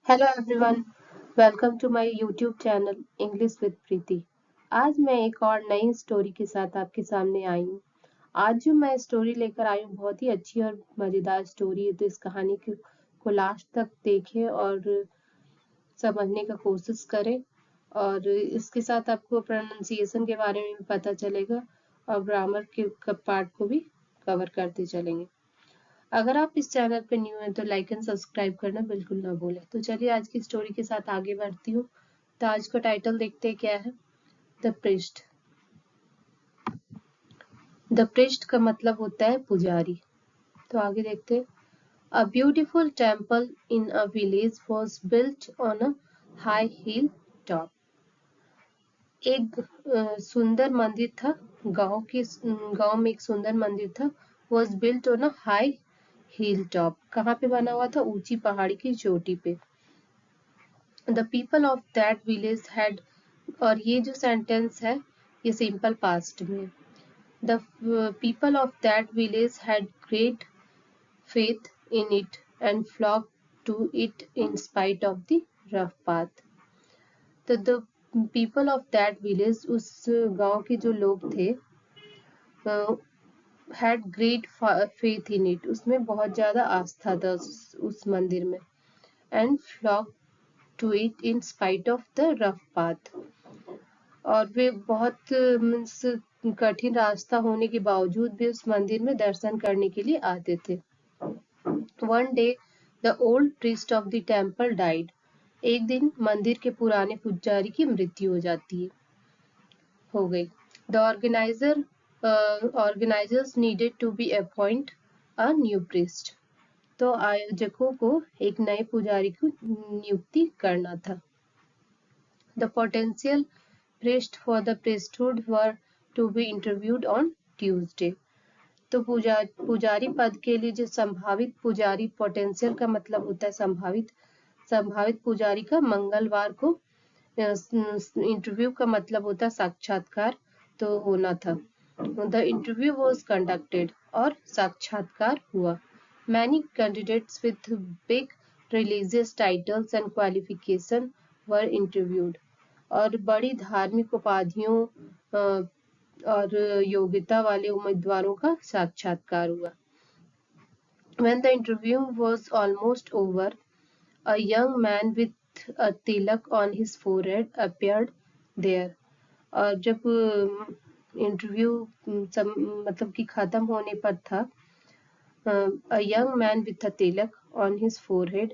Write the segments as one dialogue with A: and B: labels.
A: Hello everyone, welcome to my YouTube channel English with Preeti. आज मैं एक और नई स्टोरी के साथ आपके सामने आई हूँ। आज जो मैं स्टोरी लेकर आई हूँ बहुत ही अच्छी और मज़ेदार स्टोरी है, तो इस कहानी को लास्ट तक देखें और समझने का कोशिश करें। और इसके साथ आपको प्रोनाउंसिएशन के बारे में भी पता चलेगा और ग्रामर के पार्ट को भी कवर करते चलेंगे। अगर आप इस चैनल पे न्यू हैं तो लाइक एंड सब्सक्राइब करना बिल्कुल ना भूलें। तो चलिए आज की स्टोरी के साथ आगे बढ़ती हूँ। तो आज का टाइटल देखते हैं क्या है। The priest. द प्रिस्ट का मतलब होता है पुजारी। तो आगे देखते हैं। A beautiful temple in a village was built on a high hill top. एक सुंदर मंदिर था। गांव में एक सुंदर मंदिर था। Was built on a high hill top. कहाँ पे बना हुआ था? ऊंची पहाड़ी की चोटी पे। The people of that village had, और ये जो सेंटेंस है ये सिंपल पास्ट में। The people of that village had great faith in it and flocked to it in spite of the rough path. तो the people of that village, उस गांव के जो लोग थे, had great faith in it, उसमें बहुत ज्यादा आस्था था उस मंदिर में। And flock to it in spite of the rough path, और वे बहुत मीन्स कठिन रास्ता होने के बावजूद भी उस मंदिर में दर्शन करने के लिए आते थे। One day the old priest of the temple died. एक दिन मंदिर के पुराने पुजारी की मृत्यु हो गई। The organisers needed to be appoint a new priest. तो आयोजकों को एक नए पुजारी की नियुक्ति करना था। The potential priest for the priesthood were to be interviewed on Tuesday. तो पुजारी पद के लिए जो संभावित पुजारी, पोटेंशियल का मतलब होता है संभावित पुजारी का मंगलवार को, इंटरव्यू का मतलब होता है साक्षात्कार, तो होना था। द इंटरव्यू वॉज कंडक्टेड, और साक्षात्कार हुआ। Many candidates with big religious titles and qualification were interviewed, और बड़ी धार्मिक उपाधियों और योग्यता वाले उम्मीदवारों का साक्षात्कार हुआ। When the interview was almost over, a young man with a tilak on his forehead appeared there. और जब इंटरव्यू मतलब कि खत्म होने पर था, a young man with a tilak on his forehead,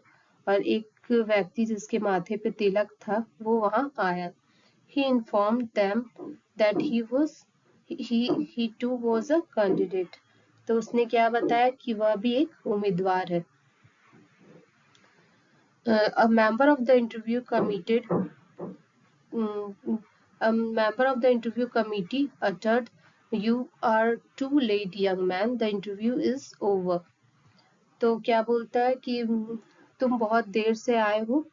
A: और एक व्यक्ति जिसके माथे पे तिलक था वो वहां आया। He informed them that he too was a candidate. तो उसने क्या बताया कि वह भी एक उम्मीदवार है। A member of the interview committee uttered, "You are too late, young man. The interview is over." तो क्या बोलता है कि तुम बहुत देर से आए हो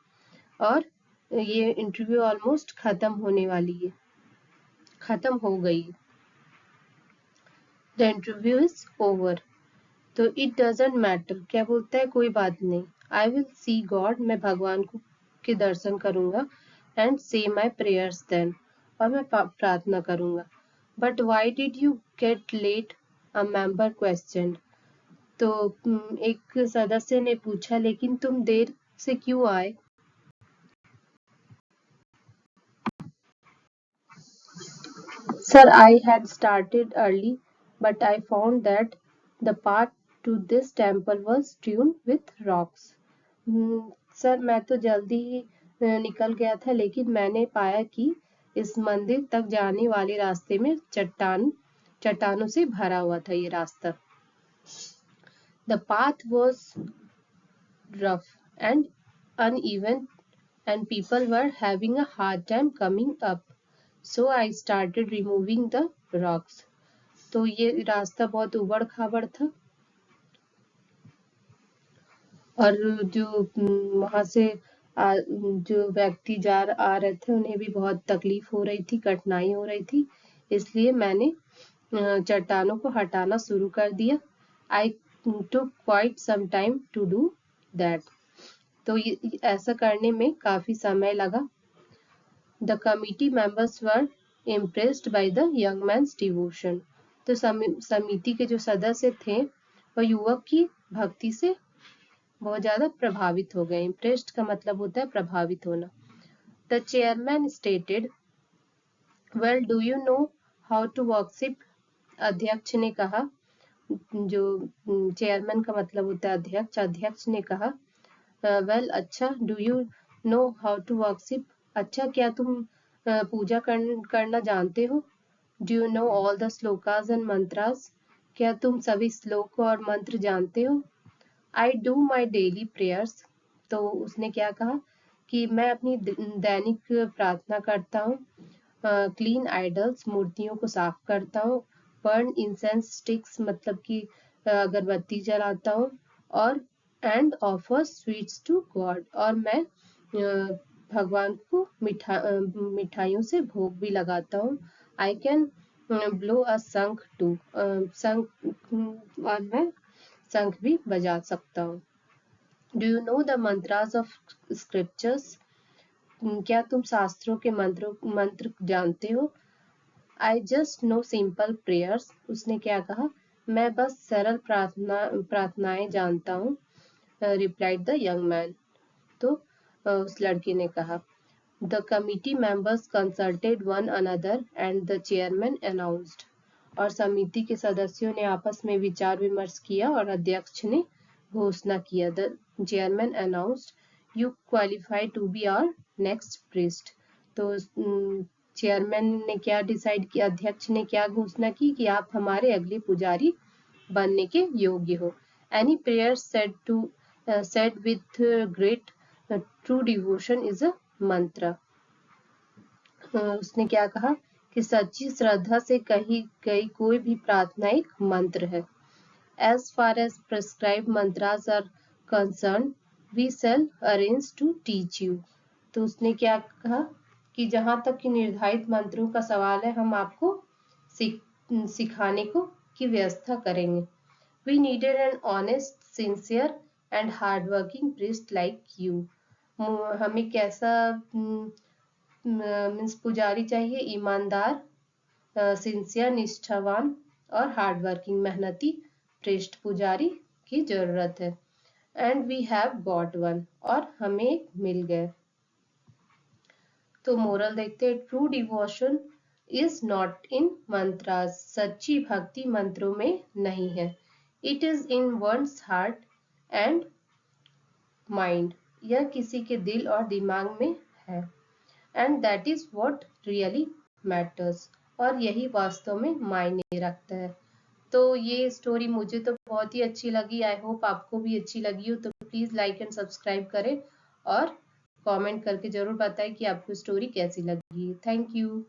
A: और ये इंटरव्यू ऑलमोस्ट खत्म होने वाली है, खत्म हो गई। The interview is over. तो इट डजेंट मैटर, क्या बोलता है, कोई बात नहीं। आई विल सी गॉड, मैं भगवान को के दर्शन करूंगा। एंड से माई प्रेयर्स देन, और मैं प्रार्थना करूंगा। But why did you get late, a member question. तो एक सदस्य ने पूछा, लेकिन तुम देर से क्यों आए? Sir, I had started early, but I found that the path to this temple was strewn with rocks. Sir, मैं तो जल्दी ही निकल गया था, लेकिन मैंने पाया कि इस मंदिर तक जाने वाले रास्ते में चट्टानों से भरा हुआ था ये रास्ता। The path was rough and uneven, and people were having a hard time coming up. So I started removing the rocks. तो ये रास्ता बहुत उबड़ खाबड़ था, और जो वहां से जो व्यक्ति आ रहे थे उन्हें भी बहुत तकलीफ हो रही थी, कठिनाई हो रही थी, इसलिए मैंने चट्टानों को हटाना शुरू कर दिया। I took quite some time to do that. तो ये ऐसा करने में काफी समय लगा। The committee members were impressed by the young man's devotion. तो समिति के जो सदस्य थे वह युवक की भक्ति से बहुत ज्यादा प्रभावित हो गए। इम्प्रेस्ड का मतलब होता है प्रभावित होना। The chairman stated, well do you know how to worship. अध्यक्ष ने कहा, जो चेयरमैन का मतलब होता है अध्यक्ष, अध्यक्ष ने कहा वेल अच्छा, do you know how to worship, अच्छा क्या तुम पूजा करना जानते हो। Do you know all the shlokas and mantras, क्या तुम सभी श्लोक और मंत्र जानते हो। I do my daily prayers, तो उसने क्या कहा कि मैं अपनी दैनिक प्रार्थना करता हूँ। क्लीन आइडल्स, मूर्तियों को साफ करता हूँ। बर्न इंसेंस स्टिक्स, मतलब कि अगरबत्ती जलाता हूँ। और and offer sweets to God, और मैं भगवान को मिठाइयों से भोग भी लगाता हूँ। आई कैन ब्लो अ शंख टू, शंख, और मैं शंख भी बजा सकता हूँ। Do you know the mantras of scriptures, क्या तुम शास्त्रों के मंत्र जानते हो। I just know simple prayers, उसने क्या कहा, मैं बस सरल प्रार्थनाएं जानता हूँ। रिप्लाइड द यंग मैन, तो उस लड़के ने कहा। The committee members consulted one another and the chairman announced, और समिति के सदस्यों ने आपस में विचार विमर्श किया और अध्यक्ष ने घोषणा किया। The chairman announced, you qualify to be our next priest. तो चेयरमैन ने क्या डिसाइड किया, अध्यक्ष ने क्या घोषणा की कि आप हमारे अगले पुजारी बनने के योग्य हो। Any prayer said with great true devotion is a मंत्र। उसने क्या कहा कि सच्ची श्रद्धा से कही गई कोई भी प्रार्थना एक मंत्र है। As far as prescribed mantras are concerned, we shall arrange to teach you. तो उसने क्या कहा कि जहां तक कि निर्धारित मंत्रों का सवाल है, हम आपको सिखाने की व्यवस्था करेंगे। We needed an honest, sincere and hardworking priest like you. हमें कैसा मीन्स पुजारी चाहिए, ईमानदार, सिंसियर, निष्ठावान और हार्डवर्किंग, मेहनती प्रेस्ट पुजारी की जरूरत है। And we have got one, और हमें मिल गए। तो मोरल देखते हैं, true devotion is not in mantras, सच्ची भक्ति मंत्रों में नहीं है। It is in one's heart and mind, यह किसी के दिल और दिमाग में है। And that is what really matters, और यही वास्तव में मायने रखता है। तो ये स्टोरी मुझे तो बहुत ही अच्छी लगी। आई होप आपको भी अच्छी लगी हो। तो प्लीज लाइक एंड सब्सक्राइब करें और कमेंट करके जरूर बताएं कि आपको स्टोरी कैसी लगी। Thank you.